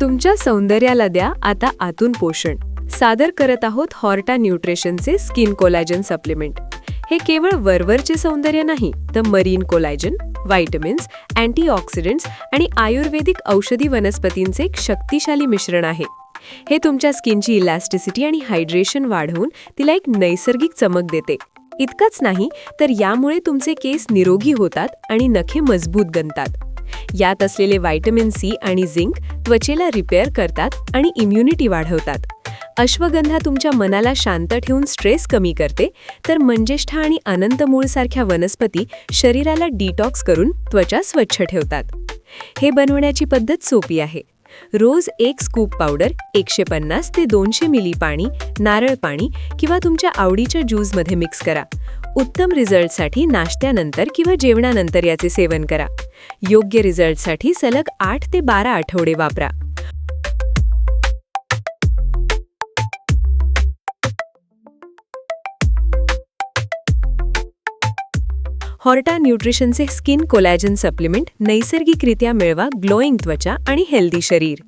तुमच्या सौंदर्याला द्या आता आतून पोषण. सादर करत आहोत हॉर्टा न्यूट्रिशनचे स्किन कोलॅजन सप्लिमेंट. हे केवळ वरवरचे सौंदर्य नाही, तर मरीन कोलॅजन, व्हायटमिन्स, अँटीऑक्सिडंट्स आणि आयुर्वेदिक औषधी वनस्पतींचे एक शक्तिशाली मिश्रण आहे. हे तुमच्या स्किनची इलॅस्टिसिटी आणि हायड्रेशन वाढवून तिला एक नैसर्गिक चमक देते. इतकंच नाही, तर यामुळे तुमचे केस निरोगी होतात आणि नखे मजबूत बनतात. यात असलेले व्हिटॅमिन सी आणि झिंक त्वचेला रिपेअर करतात आणि इम्युनिटी वाढवतात. अश्वगंधा तुमच्या मनाला शांत ठेवून स्ट्रेस कमी करते, तर मंजेष्ठा आणि अनंतमूळसारख्या वनस्पती शरीराला डिटॉक्स करून त्वचा स्वच्छ ठेवतात. हे बनवण्याची पद्धत सोपी आहे. रोज 1 स्कूप पावडर 150 ते 200 मिली पाणी, नारळ पाणी किंवा तुमच्या आवडीच्या ज्यूसमध्ये मिक्स करा. उत्तम रिझल्टसाठी नाश्त्यानंतर किंवा जेवणानंतर याचे सेवन करा. योग्य रिझल्टसाठी सलग 8 ते 12 आठवडे वापरा. हॉर्टा न्यूट्रिशनचे स्किन कोलॅजन सप्लिमेंट नैसर्गिकरित्या मिळवा ग्लोईंग त्वचा आणि हेल्दी शरीर.